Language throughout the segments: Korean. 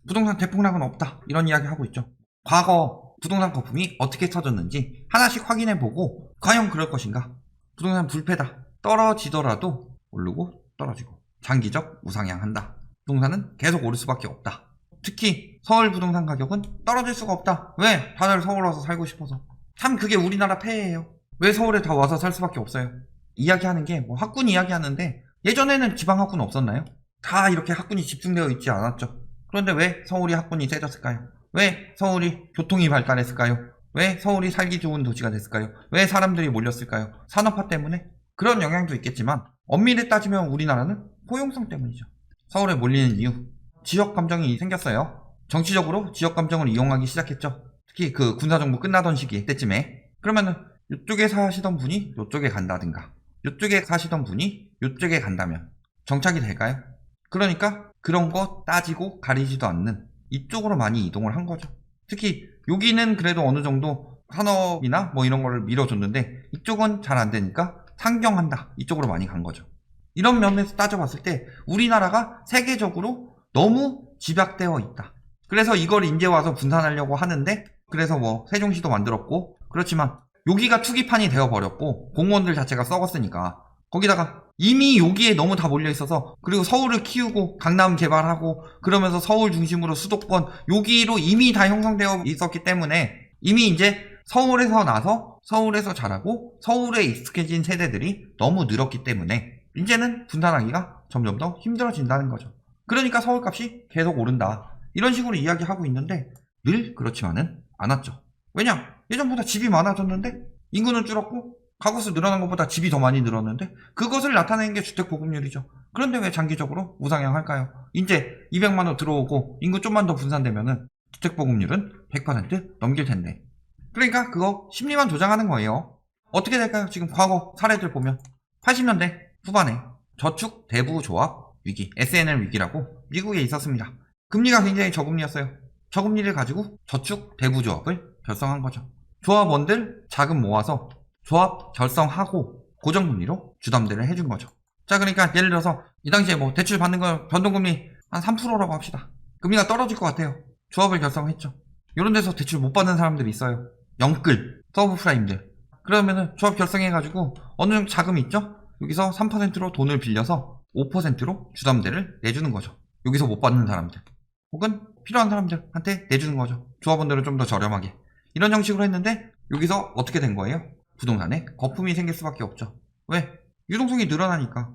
부동산 대폭락은 없다, 이런 이야기 하고 있죠. 과거 부동산 거품이 어떻게 터졌는지 하나씩 확인해보고 과연 그럴 것인가. 부동산 불패다, 떨어지더라도 오르고 떨어지고 장기적 우상향한다. 부동산은 계속 오를 수밖에 없다. 특히 서울 부동산 가격은 떨어질 수가 없다. 왜? 다들 서울 와서 살고 싶어서. 참 그게 우리나라 폐해예요. 왜 서울에 다 와서 살 수밖에 없어요? 이야기하는 게 뭐 학군 이야기하는데, 예전에는 지방 학군 없었나요? 다 이렇게 학군이 집중되어 있지 않았죠. 그런데 왜 서울이 학군이 세졌을까요? 왜 서울이 교통이 발달했을까요? 왜 서울이 살기 좋은 도시가 됐을까요? 왜 사람들이 몰렸을까요? 산업화 때문에? 그런 영향도 있겠지만 엄밀히 따지면 우리나라는 포용성 때문이죠. 서울에 몰리는 이유, 지역 감정이 생겼어요. 정치적으로 지역 감정을 이용하기 시작했죠. 특히 그 군사정부 끝나던 시기 때쯤에. 그러면은 이쪽에 사시던 분이 이쪽에 간다든가, 이쪽에 사시던 분이 이쪽에 간다면 정착이 될까요? 그러니까 그런 거 따지고 가리지도 않는 이쪽으로 많이 이동을 한 거죠. 특히 여기는 그래도 어느 정도 산업이나 뭐 이런 거를 밀어줬는데 이쪽은 잘 안 되니까 상경한다, 이쪽으로 많이 간 거죠. 이런 면에서 따져봤을 때 우리나라가 세계적으로 너무 집약되어 있다. 그래서 이걸 이제 와서 분산하려고 하는데, 그래서 뭐 세종시도 만들었고, 그렇지만 여기가 투기판이 되어버렸고 공무원들 자체가 썩었으니까, 거기다가 이미 여기에 너무 다 몰려있어서, 그리고 서울을 키우고 강남 개발하고 그러면서 서울 중심으로 수도권 여기로 이미 다 형성되어 있었기 때문에, 이미 이제 서울에서 나서 서울에서 자라고 서울에 익숙해진 세대들이 너무 늘었기 때문에 이제는 분산하기가 점점 더 힘들어진다는 거죠. 그러니까 서울값이 계속 오른다, 이런 식으로 이야기하고 있는데 늘 그렇지만은 않았죠. 왜냐? 예전보다 집이 많아졌는데 인구는 줄었고 가구수 늘어난 것보다 집이 더 많이 늘었는데, 그것을 나타내는 게 주택보급률이죠. 그런데 왜 장기적으로 우상향할까요? 이제 200만원 들어오고 인구 좀만 더 분산되면은 주택보급률은 100% 넘길 텐데. 그러니까 그거 심리만 조장하는 거예요. 어떻게 될까요? 지금 과거 사례들 보면 80년대 후반에 저축 대부 조합 위기, SNL 위기라고 미국에 있었습니다. 금리가 굉장히 저금리였어요. 저금리를 가지고 저축 대부 조합을 결성한 거죠. 조합원들 자금 모아서 조합 결성하고 고정금리로 주담대를 해준 거죠. 자, 그러니까 예를 들어서 이 당시에 뭐 대출 받는 거 변동금리 한 3%라고 합시다. 금리가 떨어질 것 같아요. 조합을 결성했죠. 이런 데서 대출 못 받는 사람들이 있어요. 영끌, 서브프라임들. 그러면은 조합 결성해가지고 어느 정도 자금이 있죠? 여기서 3%로 돈을 빌려서 5%로 주담대를 내주는 거죠. 여기서 못 받는 사람들, 혹은 필요한 사람들한테 내주는 거죠. 조합원들은 좀 더 저렴하게. 이런 형식으로 했는데 여기서 어떻게 된 거예요? 부동산에 거품이 생길 수밖에 없죠. 왜? 유동성이 늘어나니까.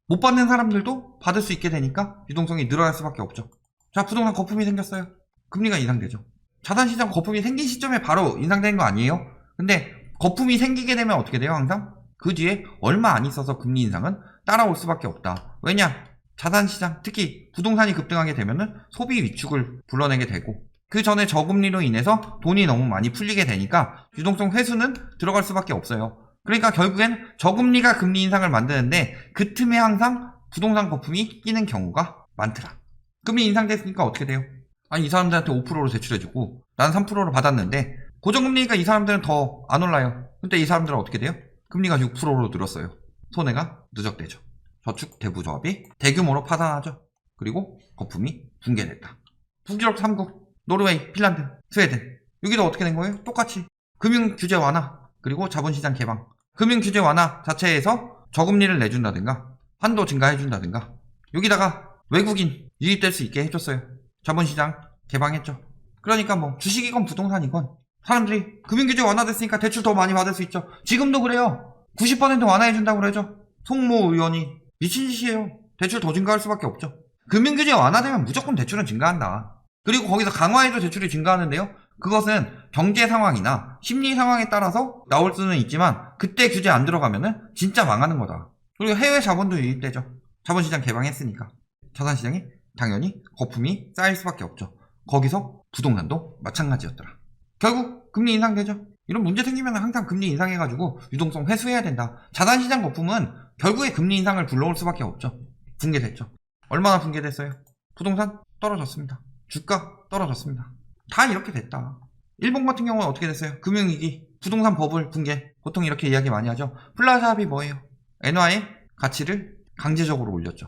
못 받는 사람들도 받을 수 있게 되니까 유동성이 늘어날 수밖에 없죠. 자, 부동산 거품이 생겼어요. 금리가 인상되죠. 자산시장 거품이 생긴 시점에 바로 인상되는 거 아니에요? 근데 거품이 생기게 되면 어떻게 돼요? 항상 그 뒤에 얼마 안 있어서 금리 인상은 따라올 수밖에 없다. 왜냐? 자산시장, 특히 부동산이 급등하게 되면은 소비 위축을 불러내게 되고, 그 전에 저금리로 인해서 돈이 너무 많이 풀리게 되니까 유동성 회수는 들어갈 수밖에 없어요. 그러니까 결국엔 저금리가 금리 인상을 만드는데 그 틈에 항상 부동산 거품이 끼는 경우가 많더라. 금리 인상됐으니까 어떻게 돼요? 아니, 이 사람들한테 5%로 대출해주고 난 3%로 받았는데 고정금리니까 이 사람들은 더 안 올라요. 근데 이 사람들은 어떻게 돼요? 금리가 6%로 늘었어요. 손해가 누적되죠. 저축 대부조합이 대규모로 파산하죠. 그리고 거품이 붕괴됐다. 북유럽 3국, 노르웨이, 핀란드, 스웨덴, 여기도 어떻게 된 거예요? 똑같이 금융규제 완화, 그리고 자본시장 개방. 금융규제 완화 자체에서 저금리를 내준다든가 한도 증가해준다든가, 여기다가 외국인 유입될 수 있게 해줬어요. 자본시장 개방했죠. 그러니까 뭐 주식이건 부동산이건 사람들이 금융규제 완화됐으니까 대출 더 많이 받을 수 있죠. 지금도 그래요. 90% 완화해준다고 그러죠. 송모 의원이. 미친 짓이에요. 대출 더 증가할 수밖에 없죠. 금융규제 완화되면 무조건 대출은 증가한다. 그리고 거기서 강화해도 대출이 증가하는데요, 그것은 경제 상황이나 심리 상황에 따라서 나올 수는 있지만 그때 규제 안 들어가면은 진짜 망하는 거다. 그리고 해외 자본도 유입되죠. 자본시장 개방했으니까. 자산시장에 당연히 거품이 쌓일 수밖에 없죠. 거기서 부동산도 마찬가지였더라. 결국 금리 인상되죠. 이런 문제 생기면 항상 금리 인상해가지고 유동성 회수해야 된다. 자산시장 거품은 결국에 금리 인상을 불러올 수밖에 없죠. 붕괴됐죠. 얼마나 붕괴됐어요? 부동산 떨어졌습니다. 주가 떨어졌습니다. 다 이렇게 됐다. 일본 같은 경우는 어떻게 됐어요? 금융위기, 부동산 버블 붕괴. 보통 이렇게 이야기 많이 하죠. 플라자 합이 뭐예요? 엔화의 가치를 강제적으로 올렸죠.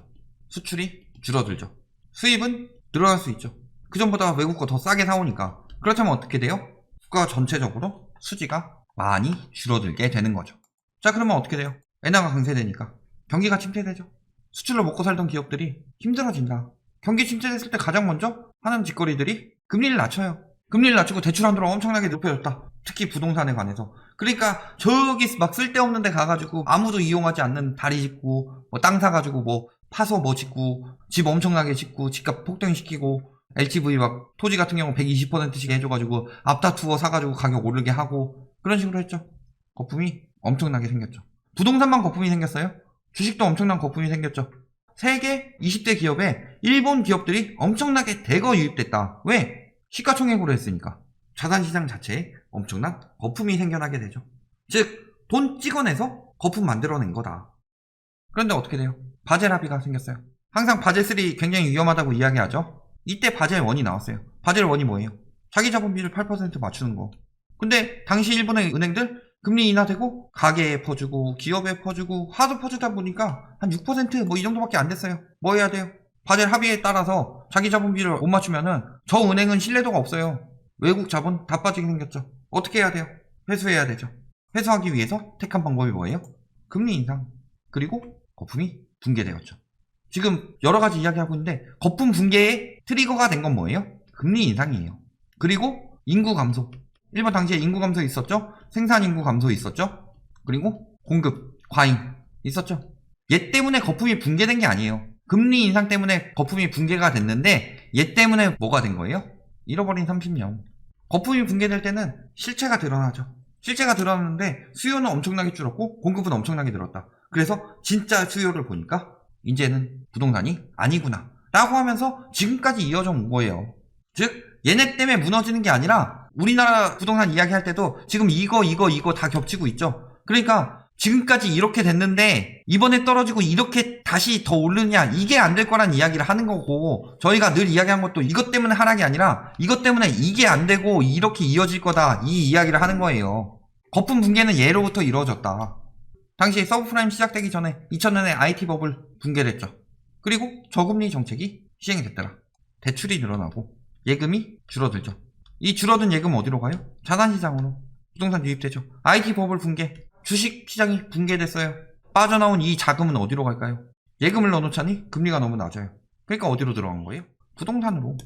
수출이 줄어들죠. 수입은 늘어날 수 있죠. 그전보다 외국 거 더 싸게 사오니까. 그렇다면 어떻게 돼요? 국가 전체적으로 수지가 많이 줄어들게 되는 거죠. 자, 그러면 어떻게 돼요? 엔화가 강세되니까 경기가 침체되죠. 수출로 먹고 살던 기업들이 힘들어진다. 경기 침체됐을 때 가장 먼저 하는 짓거리들이 금리를 낮춰요. 금리를 낮추고 대출 한도를 엄청나게 높여줬다. 특히 부동산에 관해서. 그러니까 저기 막 쓸데없는 데 가가지고 아무도 이용하지 않는 다리 짓고 뭐 땅 사가지고 뭐 파서 뭐 짓고 집 엄청나게 짓고 집값 폭등시키고 LTV 막 토지 같은 경우 120%씩 해줘가지고 앞다투어 사가지고 가격 오르게 하고 그런 식으로 했죠. 거품이 엄청나게 생겼죠. 부동산만 거품이 생겼어요. 주식도 엄청난 거품이 생겼죠. 세계 20대 기업에 일본 기업들이 엄청나게 대거 유입됐다. 왜? 시가총액으로 했으니까. 자산시장 자체에 엄청난 거품이 생겨나게 되죠. 즉 돈 찍어내서 거품 만들어낸 거다. 그런데 어떻게 돼요? 바젤 합의가 생겼어요. 항상 바젤 3 굉장히 위험하다고 이야기하죠. 이때 바젤 1이 나왔어요. 바젤 1이 뭐예요? 자기 자본비를 8% 맞추는 거. 근데 당시 일본의 은행들 금리 인하되고 가게에 퍼주고 기업에 퍼주고 하도 퍼주다 보니까 한 6% 이 정도밖에 안 됐어요. 뭐 해야 돼요? 바젤 합의에 따라서 자기 자본비를 못 맞추면은 저 은행은 신뢰도가 없어요. 외국 자본 다 빠지게 생겼죠. 어떻게 해야 돼요? 회수해야 되죠. 회수하기 위해서 택한 방법이 뭐예요? 금리 인상. 그리고 거품이 붕괴되었죠. 지금 여러 가지 이야기하고 있는데 거품 붕괴의 트리거가 된 건 뭐예요? 금리 인상이에요. 그리고 인구 감소. 일본 당시에 인구 감소 있었죠? 생산 인구 감소 있었죠? 그리고 공급, 과잉 있었죠? 얘 때문에 거품이 붕괴된 게 아니에요. 금리 인상 때문에 거품이 붕괴가 됐는데 얘 때문에 뭐가 된 거예요? 잃어버린 30년. 거품이 붕괴될 때는 실체가 드러나죠. 실체가 드러났는데 수요는 엄청나게 줄었고 공급은 엄청나게 늘었다. 그래서 진짜 수요를 보니까 이제는 부동산이 아니구나 라고 하면서 지금까지 이어져 온 거예요. 즉 얘네 때문에 무너지는 게 아니라 우리나라 부동산 이야기할 때도 지금 이거 다 겹치고 있죠. 그러니까 지금까지 이렇게 됐는데 이번에 떨어지고 이렇게 다시 더 오르느냐, 이게 안 될 거란 이야기를 하는 거고, 저희가 늘 이야기한 것도 이것 때문에 하락이 아니라 이것 때문에 이게 안 되고 이렇게 이어질 거다, 이 이야기를 하는 거예요. 거품 붕괴는 예로부터 이루어졌다. 당시 서브프라임 시작되기 전에 2000년에 IT 버블 붕괴됐죠. 그리고 저금리 정책이 시행이 됐더라. 대출이 늘어나고 예금이 줄어들죠. 이 줄어든 예금 어디로 가요? 자산시장으로. 부동산 유입되죠. IT 버블 붕괴, 주식 시장이 붕괴됐어요. 빠져나온 이 자금은 어디로 갈까요? 예금을 넣어놓자니 금리가 너무 낮아요. 그러니까 어디로 들어간 거예요? 부동산으로.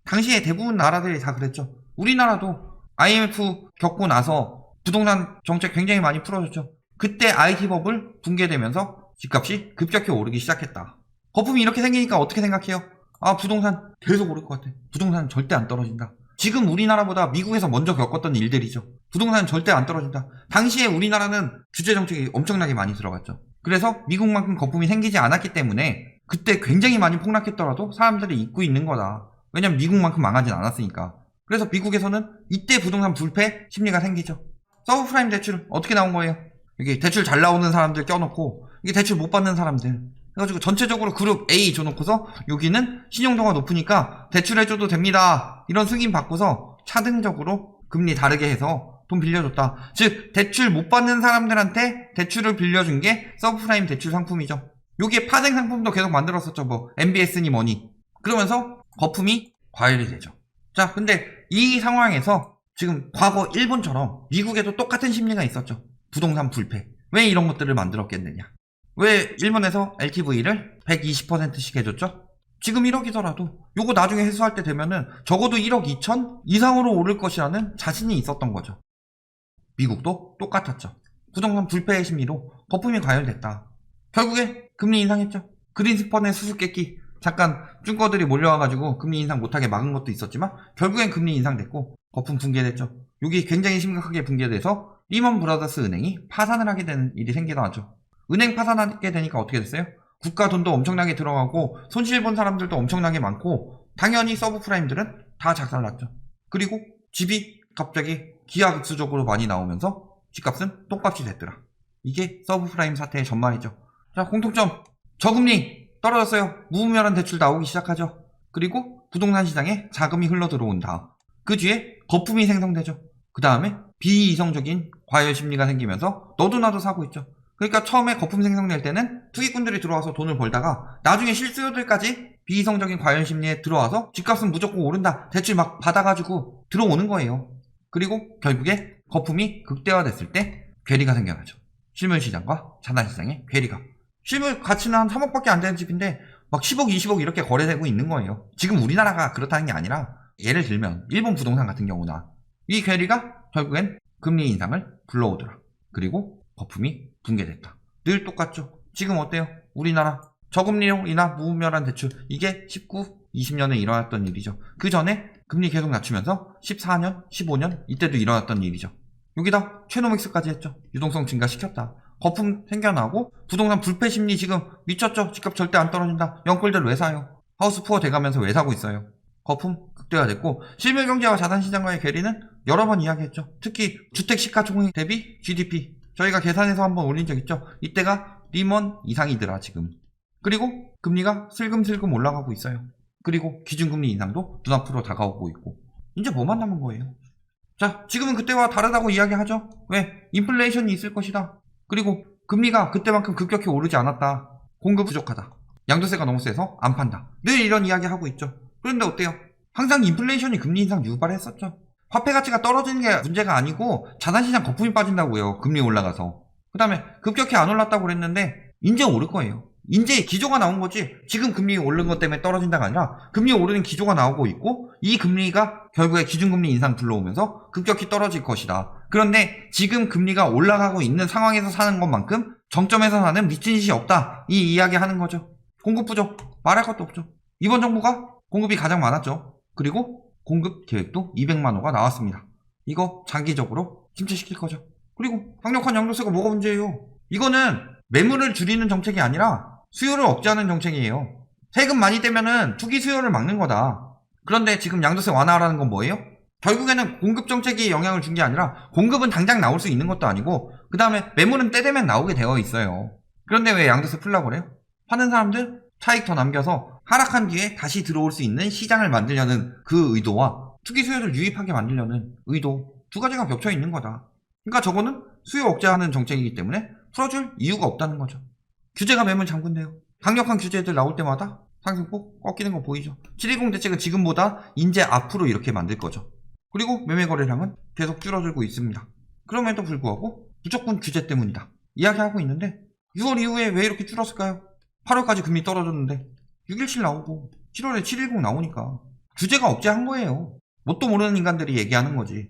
당시에 대부분 나라들이 다 그랬죠. 우리나라도 IMF 겪고 나서 부동산 정책 굉장히 많이 풀어줬죠. 그때 IT 버블 붕괴되면서 집값이 급격히 오르기 시작했다. 거품이 이렇게 생기니까 어떻게 생각해요? 아, 부동산 계속 오를 것 같아. 부동산은 절대 안 떨어진다. 지금 우리나라보다 미국에서 먼저 겪었던 일들이죠. 부동산은 절대 안 떨어진다. 당시에 우리나라는 규제정책이 엄청나게 많이 들어갔죠. 그래서 미국만큼 거품이 생기지 않았기 때문에 그때 굉장히 많이 폭락했더라도 사람들이 잊고 있는 거다. 왜냐면 미국만큼 망하진 않았으니까. 그래서 미국에서는 이때 부동산 불패 심리가 생기죠. 서브프라임 대출 어떻게 나온 거예요? 여기 대출 잘 나오는 사람들 껴놓고 이게 대출 못 받는 사람들 그래가지고 전체적으로 그룹 A 줘놓고서 여기는 신용도가 높으니까 대출해줘도 됩니다. 이런 승인 받고서 차등적으로 금리 다르게 해서 돈 빌려줬다. 즉 대출 못 받는 사람들한테 대출을 빌려준 게 서브프라임 대출 상품이죠. 여기에 파생 상품도 계속 만들었었죠. 뭐 MBS니 뭐니. 그러면서 거품이 과열이 되죠. 자, 근데 이 상황에서 지금 과거 일본처럼 미국에도 똑같은 심리가 있었죠. 부동산 불패. 왜 이런 것들을 만들었겠느냐. 왜 일본에서 LTV를 120%씩 해줬죠? 지금 1억이더라도 요거 나중에 회수할 때 되면은 적어도 1억 2천 이상으로 오를 것이라는 자신이 있었던 거죠. 미국도 똑같았죠. 부동산 불패의 심리로 거품이 과열됐다. 결국에 금리 인상했죠. 그린스펀의 수수께끼 잠깐 쭝거들이 몰려와가지고 금리 인상 못하게 막은 것도 있었지만 결국엔 금리 인상됐고 거품 붕괴됐죠. 여기 굉장히 심각하게 붕괴돼서 리먼 브라더스 은행이 파산을 하게 되는 일이 생기다 하죠. 은행 파산하게 되니까 어떻게 됐어요? 국가 돈도 엄청나게 들어가고 손실 본 사람들도 엄청나게 많고 당연히 서브프라임들은 다 작살났죠. 그리고 집이 갑자기 기하급수적으로 많이 나오면서 집값은 똥값이 됐더라. 이게 서브프라임 사태의 전말이죠. 자, 공통점 저금리 떨어졌어요. 무분별한 대출 나오기 시작하죠. 그리고 부동산 시장에 자금이 흘러 들어온다. 그 뒤에 거품이 생성되죠. 그 다음에 비이성적인 과열 심리가 생기면서 너도 나도 사고 있죠. 그러니까 처음에 거품 생성될 때는 투기꾼들이 들어와서 돈을 벌다가 나중에 실수요들까지 비이성적인 과열 심리에 들어와서 집값은 무조건 오른다. 대출 막 받아가지고 들어오는 거예요. 그리고 결국에 거품이 극대화됐을 때 괴리가 생겨나죠. 실물시장과 자산시장의 괴리가. 실물 가치는 한 3억밖에 안 되는 집인데 막 10억, 20억 이렇게 거래되고 있는 거예요. 지금 우리나라가 그렇다는 게 아니라 예를 들면 일본 부동산 같은 경우나 이 괴리가 결국엔 금리 인상을 불러오더라. 그리고 거품이 붕괴됐다. 늘 똑같죠. 지금 어때요? 우리나라 저금리로 인한 무분별한 대출, 이게 19, 20년에 일어났던 일이죠. 그 전에 금리 계속 낮추면서 14년, 15년 이때도 일어났던 일이죠. 여기다 최노믹스까지 했죠. 유동성 증가시켰다. 거품 생겨나고 부동산 불패 심리 지금 미쳤죠. 집값 절대 안 떨어진다. 영끌들 왜 사요? 하우스 푸어 돼가면서 왜 사고 있어요? 거품 극대화됐고 실물 경제와 자산 시장과의 괴리는 여러 번 이야기했죠. 특히 주택 시가총액 대비 GDP 저희가 계산해서 한번 올린 적 있죠. 이때가 리먼 이상이더라 지금. 그리고 금리가 슬금슬금 올라가고 있어요. 그리고 기준금리 인상도 눈앞으로 다가오고 있고 이제 뭐만 남은 거예요? 자, 지금은 그때와 다르다고 이야기하죠. 왜? 인플레이션이 있을 것이다. 그리고 금리가 그때만큼 급격히 오르지 않았다. 공급 부족하다. 양도세가 너무 세서 안 판다. 늘 이런 이야기 하고 있죠. 그런데 어때요? 항상 인플레이션이 금리 인상 유발했었죠. 화폐 가치가 떨어지는 게 문제가 아니고 자산시장 거품이 빠진다고요. 금리 올라가서. 그 다음에 급격히 안 올랐다고 그랬는데 이제 오를 거예요. 이제 기조가 나온 거지. 지금 금리 오른 것 때문에 떨어진다가 아니라 금리 오르는 기조가 나오고 있고 이 금리가 결국에 기준금리 인상 불러오면서 급격히 떨어질 것이다. 그런데 지금 금리가 올라가고 있는 상황에서 사는 것만큼 정점에서 사는 미친 짓이 없다. 이 이야기 하는 거죠. 공급 부족. 말할 것도 없죠. 이번 정부가 공급이 가장 많았죠. 그리고 공급 계획도 200만 호가 나왔습니다. 이거 장기적으로 침체시킬 거죠. 그리고 강력한 양도세가 뭐가 문제예요? 이거는 매물을 줄이는 정책이 아니라 수요를 억제하는 정책이에요. 세금 많이 떼면은 투기 수요를 막는 거다. 그런데 지금 양도세 완화하라는 건 뭐예요? 결국에는 공급 정책이 영향을 준 게 아니라 공급은 당장 나올 수 있는 것도 아니고 그 다음에 매물은 때 되면 나오게 되어 있어요. 그런데 왜 양도세 풀라고 그래요? 파는 사람들 차익 더 남겨서 하락한 뒤에 다시 들어올 수 있는 시장을 만들려는 그 의도와 투기 수요를 유입하게 만들려는 의도 두 가지가 겹쳐 있는 거다. 그러니까 저거는 수요 억제하는 정책이기 때문에 풀어줄 이유가 없다는 거죠. 규제가 매물 잠근데요. 강력한 규제들 나올 때마다 상승폭 꺾이는 거 보이죠. 710 대책은 지금보다 이제 앞으로 이렇게 만들 거죠. 그리고 매매 거래량은 계속 줄어들고 있습니다. 그럼에도 불구하고 무조건 규제 때문이다 이야기하고 있는데 6월 이후에 왜 이렇게 줄었을까요? 8월까지 금리 떨어졌는데 617 나오고 7월에 710 나오니까 규제가 억제한 거예요. 뭣도 모르는 인간들이 얘기하는 거지.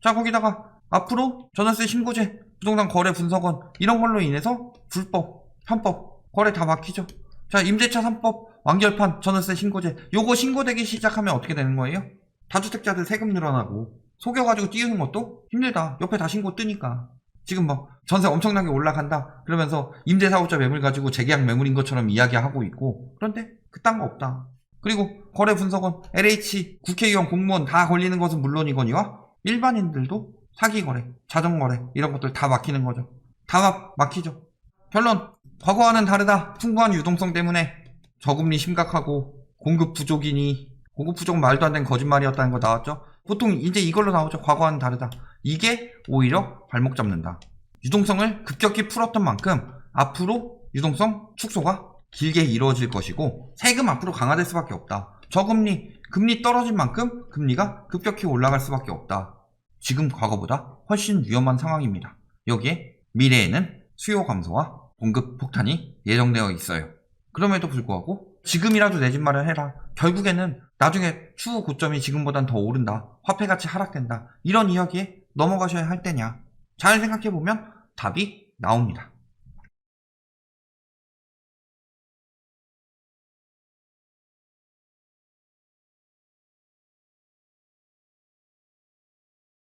자, 거기다가 앞으로 전월세 신고제, 부동산 거래 분석원 이런 걸로 인해서 불법, 편법, 거래 다 막히죠. 자, 임대차 3법, 완결판, 전월세 신고제 요거 신고되기 시작하면 어떻게 되는 거예요? 다주택자들 세금 늘어나고 속여가지고 띄우는 것도 힘들다. 옆에 다 신고 뜨니까. 지금 뭐 전세 엄청나게 올라간다 그러면서 임대사업자 매물 가지고 재계약 매물인 것처럼 이야기하고 있고 그런데 그딴 거 없다. 그리고 거래 분석원, LH, 국회의원, 공무원 다 걸리는 것은 물론이거니와 일반인들도 사기거래, 자전거래 이런 것들 다 막히는 거죠. 다 막히죠. 결론, 과거와는 다르다. 풍부한 유동성 때문에 저금리 심각하고 공급 부족이니 공급 부족 말도 안 되는 거짓말이었다는 거 나왔죠. 보통 이제 이걸로 나오죠. 과거와는 다르다. 이게 오히려 발목 잡는다. 유동성을 급격히 풀었던 만큼 앞으로 유동성 축소가 길게 이루어질 것이고 세금 앞으로 강화될 수밖에 없다. 저금리, 금리 떨어진 만큼 금리가 급격히 올라갈 수밖에 없다. 지금 과거보다 훨씬 위험한 상황입니다. 여기에 미래에는 수요 감소와 공급 폭탄이 예정되어 있어요. 그럼에도 불구하고 지금이라도 내 집 마련해라. 결국에는 나중에 추후 고점이 지금보단 더 오른다. 화폐 가치 하락된다. 이런 이야기에 넘어가셔야 할 때냐. 잘 생각해보면 답이 나옵니다.